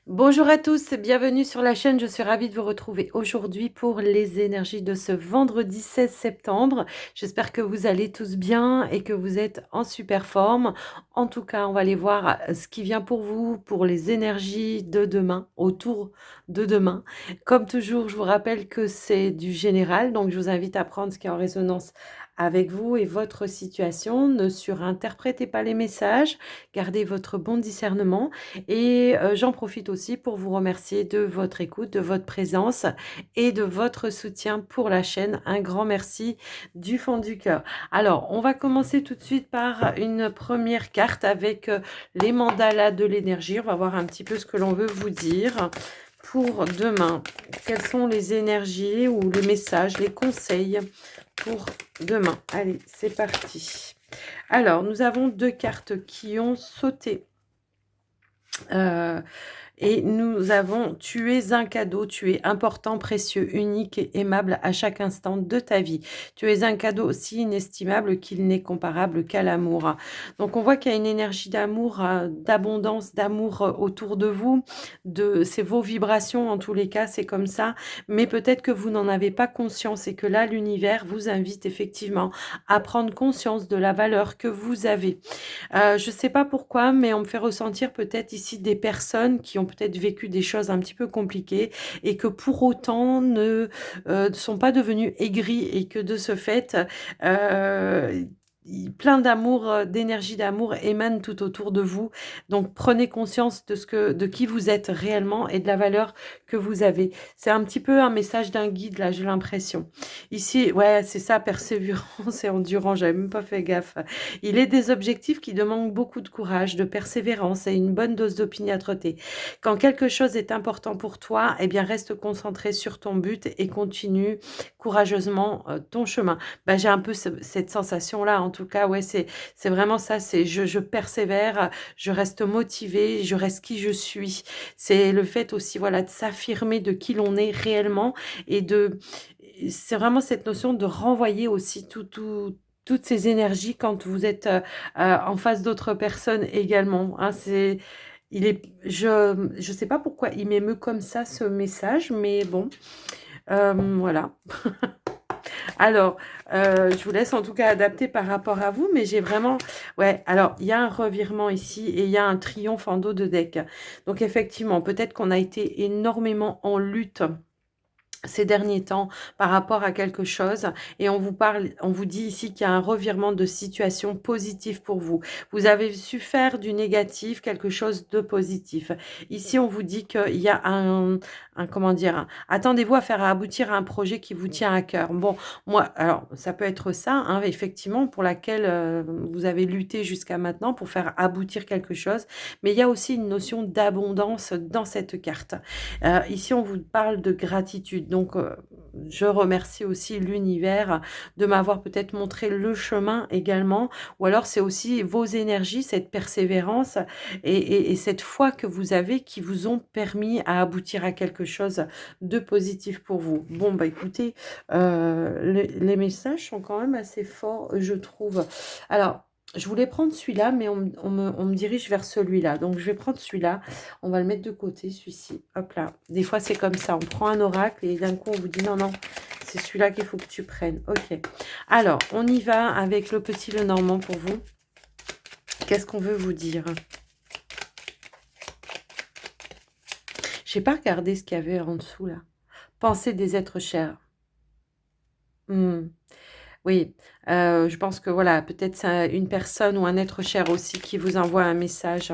Bonjour à tous, bienvenue sur la chaîne. Je suis ravie de vous retrouver aujourd'hui pour les énergies de ce vendredi 16 septembre. J'espère que vous allez tous bien et que vous êtes en super forme. En tout cas, on va aller voir ce qui vient pour vous, pour les énergies de demain, autour de demain. Comme toujours, je vous rappelle que c'est du général, donc je vous invite à prendre ce qui est en résonance avec vous et votre situation. Ne surinterprétez pas les messages, gardez votre bon discernement. Et j'en profite aussi pour vous remercier de votre écoute, de votre présence et de votre soutien pour la chaîne. Un grand merci du fond du cœur. Alors, on va commencer tout de suite par une première carte avec les mandalas de l'énergie. On va voir un petit peu ce que l'on veut vous dire pour demain. Quelles sont les énergies ou les messages, les conseils pour demain? Allez, c'est parti. Alors, nous avons deux cartes qui ont sauté. Et nous avons tu es un cadeau, tu es important, précieux, unique et aimable à chaque instant de ta vie. Tu es un cadeau aussi inestimable qu'il n'est comparable qu'à l'amour. Donc on voit qu'il y a une énergie d'amour, d'abondance, d'amour autour de vous. C'est vos vibrations en tous les cas, c'est comme ça. Mais peut-être que vous n'en avez pas conscience et que là, l'univers vous invite effectivement à prendre conscience de la valeur que vous avez. Je ne sais pas pourquoi, mais on me fait ressentir peut-être ici des personnes qui ont peut-être vécu des choses un petit peu compliquées et que pour autant ne sont pas devenues aigries et que de ce fait, heu, plein d'amour, d'énergie d'amour émane tout autour de vous. Donc prenez conscience de qui vous êtes réellement et de la valeur que vous avez. C'est un petit peu un message d'un guide là, j'ai l'impression. Ici, ouais, c'est ça, persévérance et endurance, j'avais même pas fait gaffe. Il est des objectifs qui demandent beaucoup de courage, de persévérance et une bonne dose d'opiniâtreté. Quand quelque chose est important pour toi, eh bien reste concentré sur ton but et continue courageusement ton chemin. Bah, j'ai un peu cette sensation-là, en tout cas, ouais, c'est vraiment ça, c'est je persévère, je reste motivée, je reste qui je suis. C'est le fait aussi, voilà, de s'affirmer de qui l'on est réellement et c'est vraiment cette notion de renvoyer aussi toutes ces énergies quand vous êtes, en face d'autres personnes également, hein. Je sais pas pourquoi il m'émeut comme ça ce message, mais bon, voilà. Alors, je vous laisse en tout cas adapter par rapport à vous, mais j'ai vraiment ouais, alors il y a un revirement ici et il y a un triomphe en dos de deck. Donc effectivement, peut-être qu'on a été énormément en lutte ces derniers temps par rapport à quelque chose et on vous dit ici qu'il y a un revirement de situation positif pour vous. Vous avez su faire du négatif quelque chose de positif. Ici, on vous dit qu'il y a comment dire, attendez-vous à faire aboutir un projet qui vous tient à cœur. Bon, moi, alors ça peut être ça, hein, effectivement, pour laquelle vous avez lutté jusqu'à maintenant pour faire aboutir quelque chose, mais il y a aussi une notion d'abondance dans cette carte. Ici, on vous parle de gratitude. Donc, je remercie aussi l'univers de m'avoir peut-être montré le chemin également. Ou alors, c'est aussi vos énergies, cette persévérance et cette foi que vous avez qui vous ont permis à aboutir à quelque chose de positif pour vous. Bon, bah écoutez, les messages sont quand même assez forts, je trouve. Alors, je voulais prendre celui-là, mais on me dirige vers celui-là. Donc, je vais prendre celui-là. On va le mettre de côté, celui-ci. Hop là. Des fois, c'est comme ça. On prend un oracle et d'un coup, on vous dit non, non, c'est celui-là qu'il faut que tu prennes. Ok. Alors, on y va avec le petit Lenormand pour vous. Qu'est-ce qu'on veut vous dire? Je n'ai pas regardé ce qu'il y avait en dessous, là. Pensez des êtres chers. Hmm. Oui, je pense que voilà, peut-être c'est une personne ou un être cher aussi qui vous envoie un message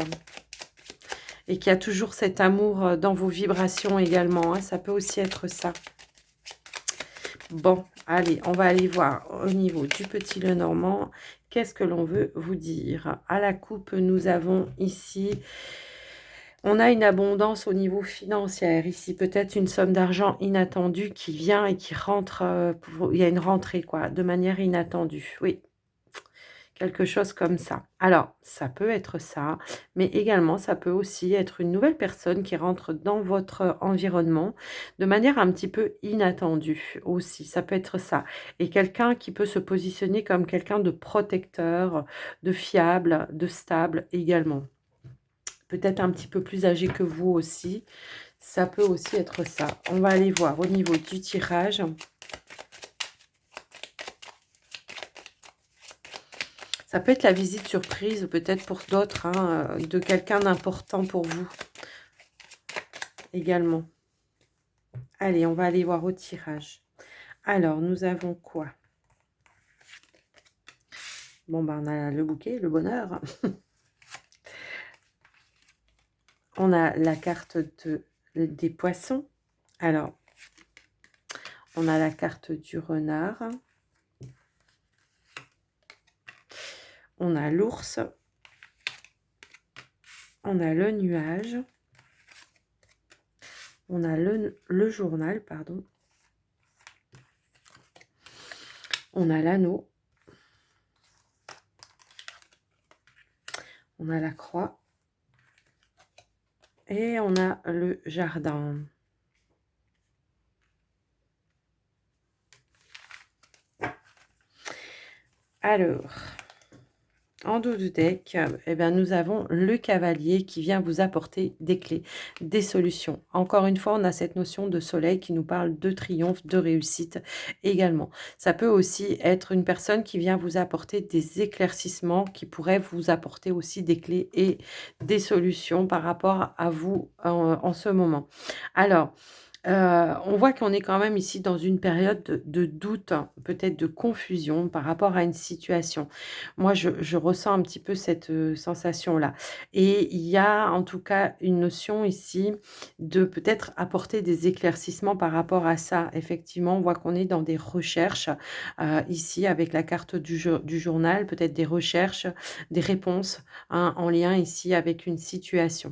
et qui a toujours cet amour dans vos vibrations également, hein. Ça peut aussi être ça. Bon, allez, on va aller voir au niveau du petit Lenormand. Qu'est-ce que l'on veut vous dire? À la coupe, nous avons ici, on a une abondance au niveau financier. Ici, peut-être une somme d'argent inattendue qui vient et qui rentre. Il y a une rentrée, quoi, de manière inattendue. Oui, quelque chose comme ça. Alors, ça peut être ça, mais également, ça peut aussi être une nouvelle personne qui rentre dans votre environnement de manière un petit peu inattendue aussi. Ça peut être ça. Et quelqu'un qui peut se positionner comme quelqu'un de protecteur, de fiable, de stable également. peut-être un petit peu plus âgé que vous aussi. Ça peut aussi être ça. On va aller voir au niveau du tirage. Ça peut être la visite surprise, peut-être pour d'autres, hein, de quelqu'un d'important pour vous également. Allez, on va aller voir au tirage. Alors, nous avons quoi? Bon, ben, on a le bouquet, le bonheur. On a la carte des poissons. Alors, on a la carte du renard. On a l'ours. On a le nuage. On a le journal, pardon. On a l'anneau. On a la croix. Et on a le jardin. Alors, en dos de deck, eh bien, nous avons le cavalier qui vient vous apporter des clés, des solutions. Encore une fois, on a cette notion de soleil qui nous parle de triomphe, de réussite également. Ça peut aussi être une personne qui vient vous apporter des éclaircissements, qui pourrait vous apporter aussi des clés et des solutions par rapport à vous en ce moment. Alors, on voit qu'on est quand même ici dans une période de doute, hein, peut-être de confusion par rapport à une situation. Moi, je ressens un petit peu cette, sensation-là et il y a en tout cas une notion ici de peut-être apporter des éclaircissements par rapport à ça. Effectivement, on voit qu'on est dans des recherches, ici avec la carte du journal, peut-être des recherches, des réponses, hein, en lien ici avec une situation.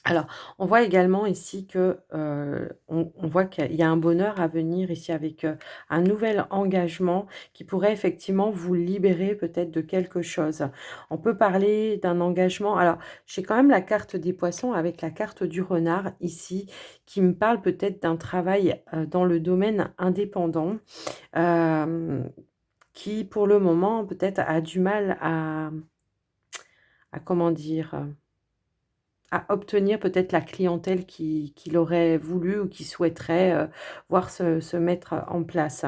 Alors, on voit également ici que, on voit qu'il y a un bonheur à venir ici avec, un nouvel engagement qui pourrait effectivement vous libérer peut-être de quelque chose. On peut parler d'un engagement alors, j'ai quand même la carte des poissons avec la carte du renard ici, qui me parle peut-être d'un travail, dans le domaine indépendant, hem, qui pour le moment peut-être a du mal à comment dire? À obtenir peut-être la clientèle qu'il aurait voulu ou qu'il souhaiterait, voir se mettre en place.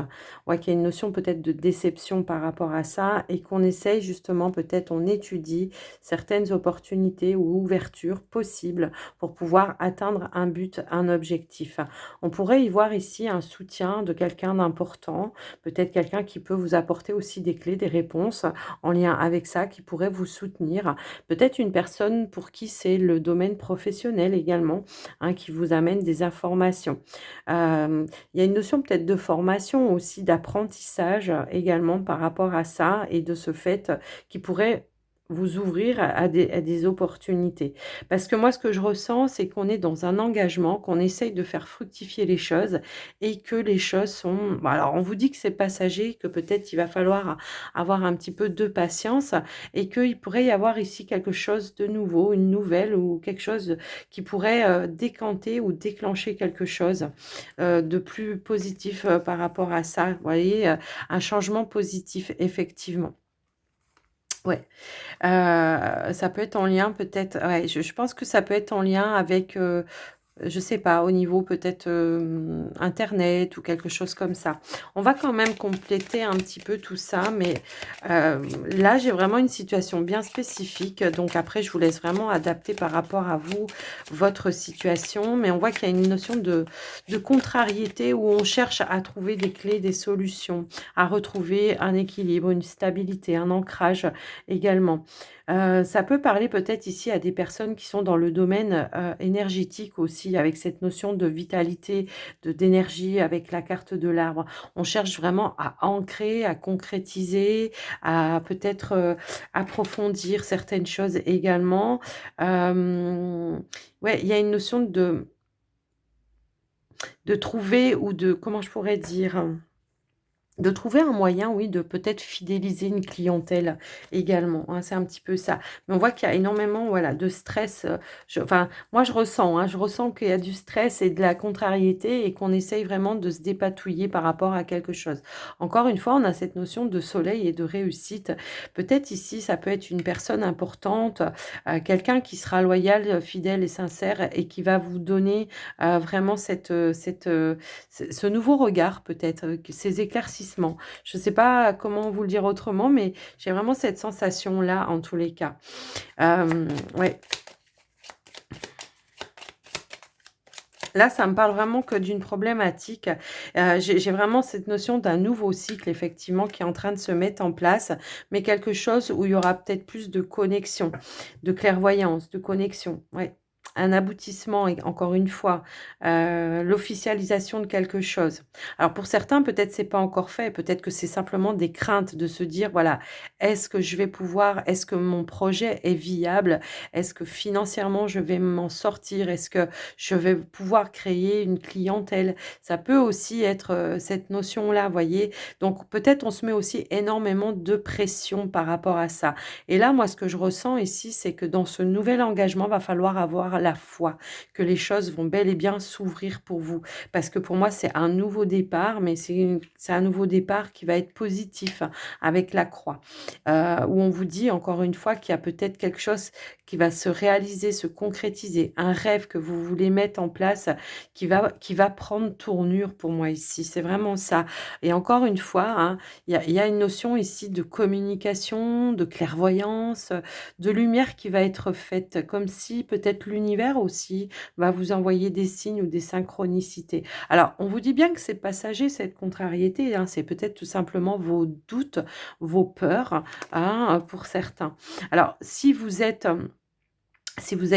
Ouais, qu'il y a une notion peut-être de déception par rapport à ça et qu'on essaye justement peut-être on étudie certaines opportunités ou ouvertures possibles pour pouvoir atteindre un but, un objectif. On pourrait y voir ici un soutien de quelqu'un d'important, peut-être quelqu'un qui peut vous apporter aussi des clés, des réponses en lien avec ça, qui pourrait vous soutenir. Peut-être une personne pour qui c'est le domaine professionnel également, hein, qui vous amène des informations. Il y a une notion peut-être de formation aussi, d'apprentissage également par rapport à ça et de ce fait qui pourrait vous ouvrir à des opportunités. Parce que moi, ce que je ressens, c'est qu'on est dans un engagement, qu'on essaye de faire fructifier les choses et que les choses sont bon alors on vous dit que c'est passager, que peut-être il va falloir avoir un petit peu de patience, et qu'il pourrait y avoir ici quelque chose de nouveau, une nouvelle ou quelque chose qui pourrait, décanter ou déclencher quelque chose, de plus positif, par rapport à ça. Vous voyez, un changement positif effectivement. Ouais, ça peut être en lien peut-être ouais, je pense que ça peut être en lien avec, je sais pas, au niveau peut-être, internet ou quelque chose comme ça. On va quand même compléter un petit peu tout ça, mais, là, j'ai vraiment une situation bien spécifique, donc après je vous laisse vraiment adapter par rapport à vous, votre situation. Mais on voit qu'il y a une notion de contrariété où on cherche à trouver des clés, des solutions, à retrouver un équilibre, une stabilité, un ancrage également. Ça peut parler peut-être ici à des personnes qui sont dans le domaine, énergétique aussi, avec cette notion de vitalité, d'énergie avec la carte de l'arbre. On cherche vraiment à ancrer, à concrétiser, à peut-être, approfondir certaines choses également. Ouais, il y a une notion de trouver ou de comment je pourrais dire? De trouver un moyen, oui, de peut-être fidéliser une clientèle également, hein, c'est un petit peu ça. Mais on voit qu'il y a énormément, voilà, de stress, enfin, moi je ressens, hein, je ressens qu'il y a du stress et de la contrariété et qu'on essaye vraiment de se dépatouiller par rapport à quelque chose. Encore une fois, on a cette notion de soleil et de réussite. Peut-être ici, ça peut être une personne importante, quelqu'un qui sera loyal, fidèle et sincère et qui va vous donner, vraiment ce nouveau regard peut-être, ces éclaircissements. Je ne sais pas comment vous le dire autrement, mais j'ai vraiment cette sensation-là en tous les cas. Ouais, là, ça me parle vraiment que d'une problématique. J'ai vraiment cette notion d'un nouveau cycle effectivement qui est en train de se mettre en place, mais quelque chose où il y aura peut-être plus de connexion, de clairvoyance, de connexion. Ouais. Un aboutissement, et encore une fois, l'officialisation de quelque chose. Alors pour certains, peut-être c'est pas encore fait, peut-être que c'est simplement des craintes de se dire, voilà, est-ce que je vais pouvoir, est-ce que mon projet est viable, est-ce que financièrement je vais m'en sortir, est-ce que je vais pouvoir créer une clientèle. Ça peut aussi être, cette notion-là, voyez? Donc peut-être on se met aussi énormément de pression par rapport à ça. Et là, moi, ce que je ressens ici, c'est que dans ce nouvel engagement, va falloir avoir la foi, que les choses vont bel et bien s'ouvrir pour vous. Parce que pour moi, c'est un nouveau départ, mais c'est un nouveau départ qui va être positif, hein, avec la croix. Où on vous dit encore une fois qu'il y a peut-être quelque chose qui va se réaliser, se concrétiser, un rêve que vous voulez mettre en place qui va prendre tournure pour moi ici. C'est vraiment ça. Et encore une fois, hein, il y a une notion ici de communication, de clairvoyance, de lumière qui va être faite, comme si peut-être l'univers aussi va vous envoyer des signes ou des synchronicités. Alors, on vous dit bien que c'est passager, cette contrariété, hein, c'est peut-être tout simplement vos doutes, vos peurs, hein, pour certains. Alors, si vous êtes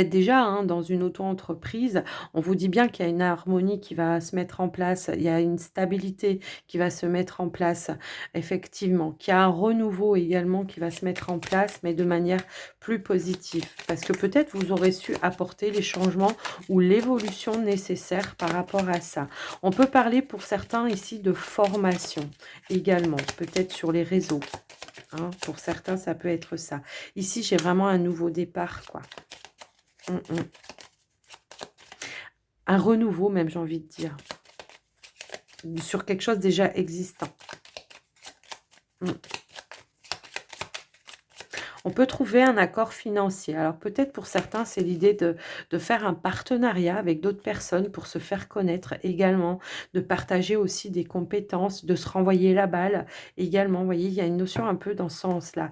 déjà, hein, dans une auto-entreprise, on vous dit bien qu'il y a une harmonie qui va se mettre en place, il y a une stabilité qui va se mettre en place, effectivement, qu'il y a un renouveau également qui va se mettre en place, mais de manière plus positive. Parce que peut-être vous aurez su apporter les changements ou l'évolution nécessaire par rapport à ça. On peut parler pour certains ici de formation également, peut-être sur les réseaux, hein. Pour certains, ça peut être ça. Ici, j'ai vraiment un nouveau départ, quoi. Mmh. Un renouveau même, j'ai envie de dire, sur quelque chose déjà existant. Mmh. On peut trouver un accord financier. Alors peut-être pour certains, c'est l'idée de faire un partenariat avec d'autres personnes pour se faire connaître également, de partager aussi des compétences, de se renvoyer la balle également. Vous voyez, il y a une notion un peu dans ce sens-là.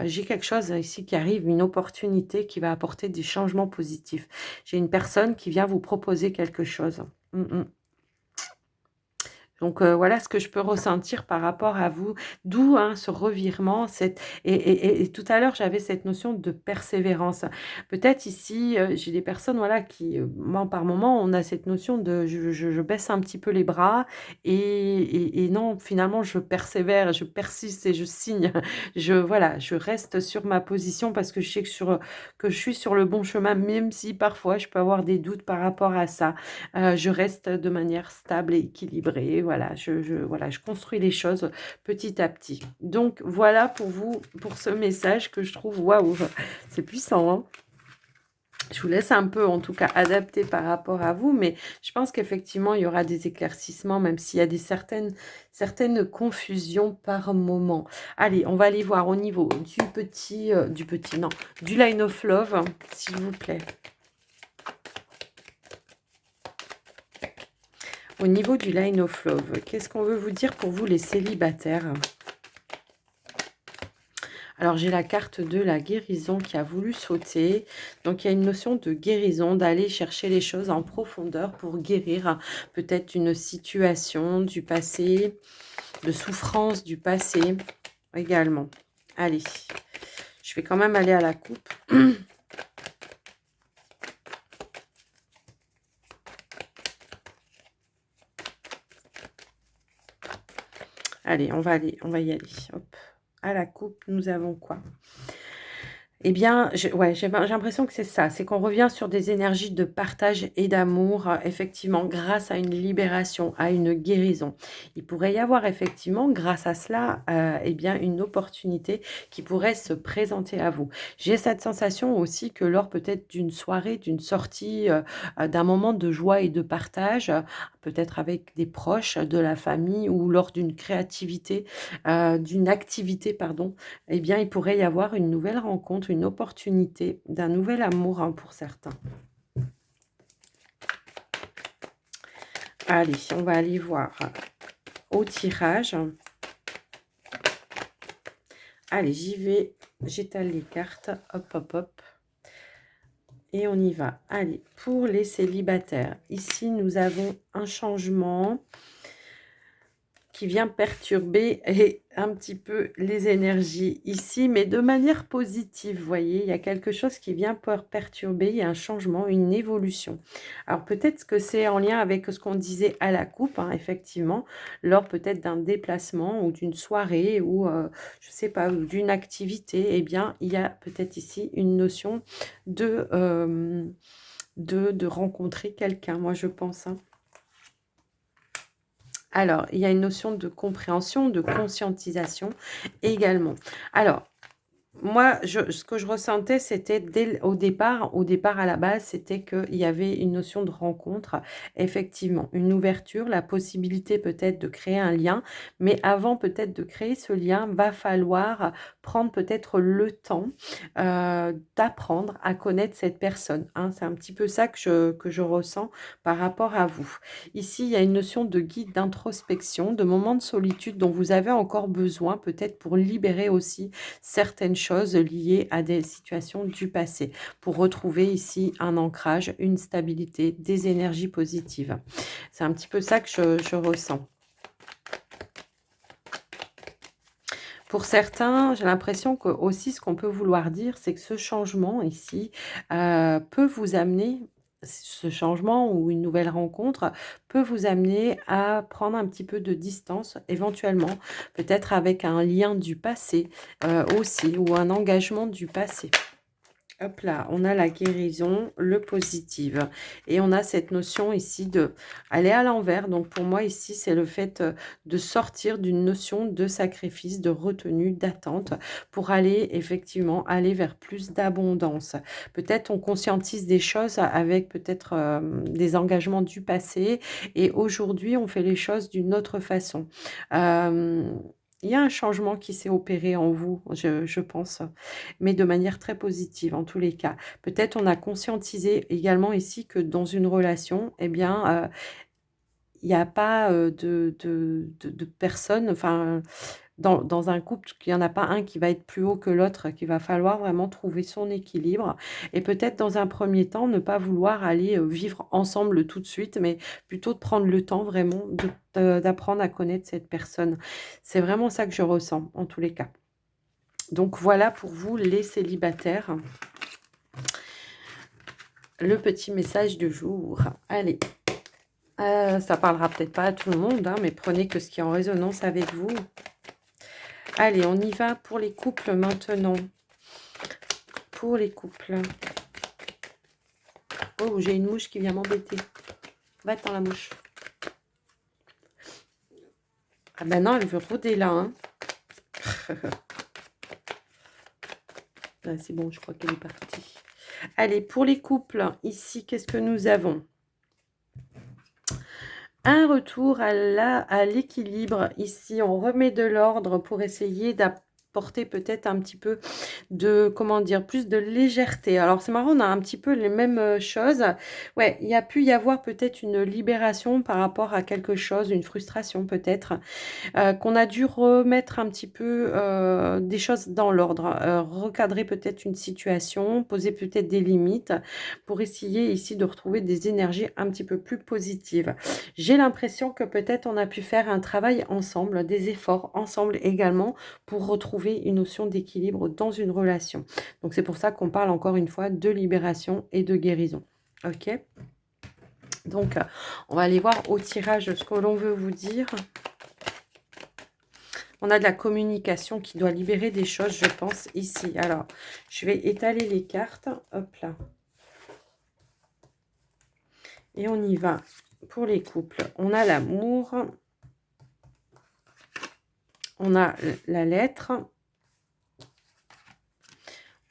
J'ai quelque chose ici qui arrive, une opportunité qui va apporter des changements positifs. J'ai une personne qui vient vous proposer quelque chose. Mmh. Donc voilà ce que je peux ressentir par rapport à vous. D'où, hein, ce revirement, et tout à l'heure, j'avais cette notion de persévérance. Peut-être ici, j'ai des personnes, voilà, qui, moi, par moment, on a cette notion de je baisse un petit peu les bras et non, finalement, je persévère, je persiste et je signe. Voilà, je reste sur ma position parce que je sais que je suis sur le bon chemin, même si parfois je peux avoir des doutes par rapport à ça. Je reste de manière stable et équilibrée. Voilà, voilà, je construis les choses petit à petit. Donc voilà pour vous, pour ce message que je trouve waouh, c'est puissant, hein. Je vous laisse un peu, en tout cas, adapter par rapport à vous, mais je pense qu'effectivement, il y aura des éclaircissements, même s'il y a certaines confusions par moment. Allez, on va aller voir au niveau non, du Line of Love, s'il vous plaît. Au niveau du Line of Love, qu'est-ce qu'on veut vous dire pour vous les célibataires? Alors j'ai la carte de la guérison qui a voulu sauter. Donc il y a une notion de guérison, d'aller chercher les choses en profondeur pour guérir peut-être une situation du passé, de souffrance du passé également. Allez, je vais quand même aller à la coupe. Allez, on va y aller. Hop. À la coupe, nous avons quoi? Eh bien, ouais, j'ai l'impression que c'est ça. C'est qu'on revient sur des énergies de partage et d'amour, effectivement, grâce à une libération, à une guérison. Il pourrait y avoir effectivement, grâce à cela, eh bien, une opportunité qui pourrait se présenter à vous. J'ai cette sensation aussi que lors peut-être d'une soirée, d'une sortie, d'un moment de joie et de partage, peut-être avec des proches, de la famille ou lors d'une créativité, d'une activité, pardon, eh bien, il pourrait y avoir une nouvelle rencontre, une opportunité d'un nouvel amour, hein, pour certains. Allez, on va aller voir au tirage. Allez, j'y vais. J'étale les cartes. Hop, hop, hop. Et on y va. Allez, pour les célibataires. Ici, nous avons un changement qui vient perturber et un petit peu les énergies ici, mais de manière positive, vous voyez, il y a quelque chose qui vient perturber, il y a un changement, une évolution. Alors peut-être que c'est en lien avec ce qu'on disait à la coupe, hein, effectivement, lors peut-être d'un déplacement ou d'une soirée ou, je ne sais pas, ou d'une activité, eh bien, il y a peut-être ici une notion de rencontrer quelqu'un, moi je pense, hein. Alors, il y a une notion de compréhension, de conscientisation également. Alors, moi, ce que je ressentais, c'était au départ à la base, c'était qu'il y avait une notion de rencontre, effectivement, une ouverture, la possibilité peut-être de créer un lien, mais avant peut-être de créer ce lien, va falloir prendre peut-être le temps d'apprendre à connaître cette personne, hein. C'est un petit peu ça que je ressens par rapport à vous. Ici, il y a une notion de guide, d'introspection, de moments de solitude dont vous avez encore besoin peut-être pour libérer aussi certaines choses liées à des situations du passé, pour retrouver ici un ancrage, une stabilité, des énergies positives. C'est un petit peu ça que je ressens. Pour certains, j'ai l'impression que aussi ce qu'on peut vouloir dire, c'est que ce changement ici peut vous amener, ce changement ou une nouvelle rencontre peut vous amener à prendre un petit peu de distance, éventuellement, peut-être avec un lien du passé aussi, ou un engagement du passé. Hop là, on a la guérison, le positif. Et on a cette notion ici de aller à l'envers. Donc pour moi ici, c'est le fait de sortir d'une notion de sacrifice, de retenue, d'attente pour aller effectivement aller vers plus d'abondance. Peut-être on conscientise des choses avec peut-être des engagements du passé et aujourd'hui on fait les choses d'une autre façon. Euh, il y a un changement qui s'est opéré en vous, je pense, mais de manière très positive en tous les cas. Peut-être on a conscientisé également ici que dans une relation, eh bien, il n'y a pas de personne, enfin, dans un couple, qu'il n'y en a pas un qui va être plus haut que l'autre, qu'il va falloir vraiment trouver son équilibre. Et peut-être dans un premier temps, ne pas vouloir aller vivre ensemble tout de suite, mais plutôt de prendre le temps vraiment d'apprendre à connaître cette personne. C'est vraiment ça que je ressens en tous les cas. Donc voilà pour vous les célibataires. Le petit message du jour. Allez, ça parlera peut-être pas à tout le monde, hein, mais prenez que ce qui est en résonance avec vous. Allez, on y va pour les couples maintenant. Pour les couples. Oh, j'ai une mouche qui vient m'embêter. Va-t'en la mouche. Ah ben non, elle veut rôder là. Hein. Ah, c'est bon, je crois qu'elle est partie. Allez, pour les couples, ici, qu'est-ce que nous avons? Un retour à l'équilibre. Ici, on remet de l'ordre pour essayer d'apporter peut-être un petit peu de, comment dire, plus de légèreté. Alors, c'est marrant, on a un petit peu les mêmes choses. Ouais, il y a pu y avoir peut-être une libération par rapport à quelque chose, une frustration peut-être, qu'on a dû remettre un petit peu des choses dans l'ordre, recadrer peut-être une situation, poser peut-être des limites pour essayer ici de retrouver des énergies un petit peu plus positives. J'ai l'impression que peut-être on a pu faire un travail ensemble, des efforts ensemble également pour retrouver une notion d'équilibre dans une relation. Donc c'est pour ça qu'on parle encore une fois de libération et de guérison. Ok ? Donc on va aller voir au tirage ce que l'on veut vous dire. On a de la communication qui doit libérer des choses, je pense, ici. Alors, je vais étaler les cartes. Hop là. Et on y va pour les couples. On a l'amour. On a la lettre.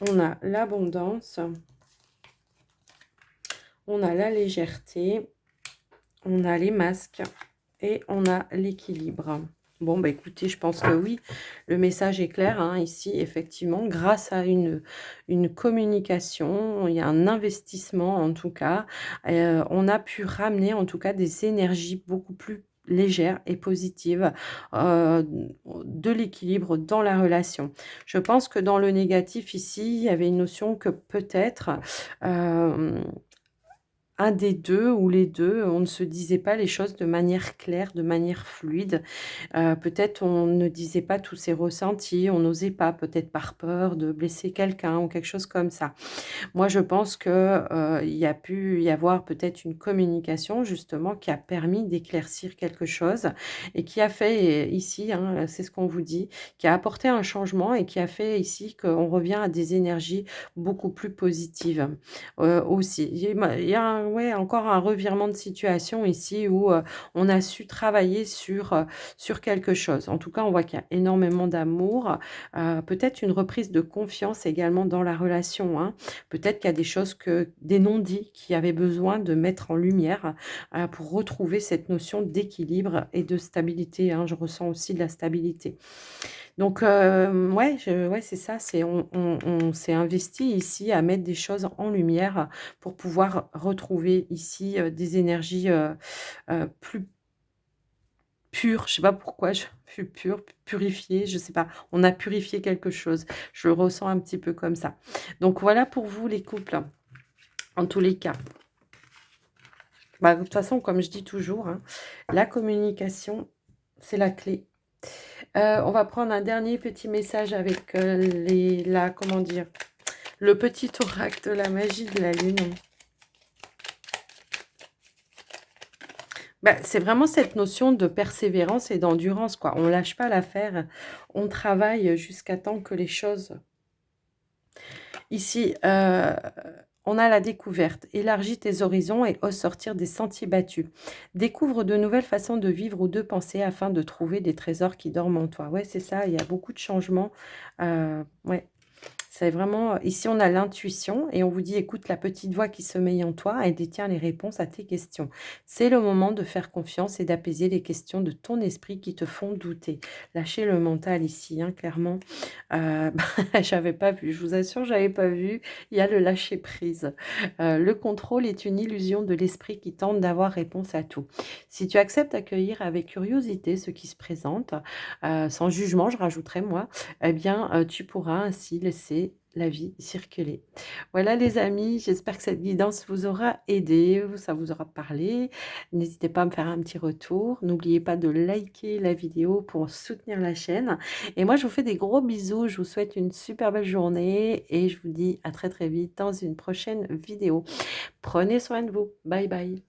On a l'abondance. On a la légèreté. On a les masques. Et on a l'équilibre. Bon, bah écoutez, je pense que oui, le message est clair, hein, ici, effectivement, grâce à une communication, il y a un investissement en tout cas, on a pu ramener en tout cas des énergies beaucoup plus légères et positives, de l'équilibre dans la relation. Je pense que dans le négatif ici, il y avait une notion que peut-être, un des 2 ou les 2, on ne se disait pas les choses de manière claire, de manière fluide. Peut-être on ne disait pas tous ses ressentis, on n'osait pas, peut-être par peur de blesser quelqu'un ou quelque chose comme ça. Moi, je pense que, il y a pu y avoir peut-être une communication justement qui a permis d'éclaircir quelque chose et qui a fait, ici, hein, c'est ce qu'on vous dit, qui a apporté un changement et qui a fait ici qu'on revient à des énergies beaucoup plus positives, aussi. Il y a ouais, encore un revirement de situation ici où, on a su travailler sur quelque chose. En tout cas, on voit qu'il y a énormément d'amour, peut-être une reprise de confiance également dans la relation, hein. Peut-être qu'il y a des choses des non-dits qui avaient besoin de mettre en lumière, pour retrouver cette notion d'équilibre et de stabilité, hein. Je ressens aussi de la stabilité. Donc, ouais, ouais, c'est ça, on s'est investi ici à mettre des choses en lumière pour pouvoir retrouver ici, des énergies, plus pures. Je sais pas pourquoi, je plus pures, purifiées, je sais pas. On a purifié quelque chose. Je le ressens un petit peu comme ça. Donc voilà pour vous les couples. En tous les cas, bah, de toute façon, comme je dis toujours, hein, la communication, c'est la clé. On va prendre un dernier petit message avec, comment dire? Le petit oracle de la magie de la lune. Bah, c'est vraiment cette notion de persévérance et d'endurance, quoi. On lâche pas l'affaire, on travaille jusqu'à temps que les choses ici, on a la découverte. Élargis tes horizons et ose sortir des sentiers battus. Découvre de nouvelles façons de vivre ou de penser afin de trouver des trésors qui dorment en toi. Ouais, c'est ça, il y a beaucoup de changements. Ouais. C'est vraiment ici, on a l'intuition et on vous dit: «Écoute la petite voix qui sommeille en toi, elle détient les réponses à tes questions. C'est le moment de faire confiance et d'apaiser les questions de ton esprit qui te font douter». Lâchez le mental ici, hein, clairement. J'avais pas vu, je vous assure, j'avais pas vu. Il y a le lâcher prise. Le contrôle est une illusion de l'esprit qui tente d'avoir réponse à tout. Si tu acceptes d'accueillir avec curiosité ce qui se présente, sans jugement, je rajouterais moi, eh bien, tu pourras ainsi laisser la vie circuler. Voilà les amis, j'espère que cette guidance vous aura aidé, ça vous aura parlé. N'hésitez pas à me faire un petit retour. N'oubliez pas de liker la vidéo pour soutenir la chaîne. Et moi, je vous fais des gros bisous. Je vous souhaite une super belle journée et je vous dis à très très vite dans une prochaine vidéo. Prenez soin de vous. Bye bye.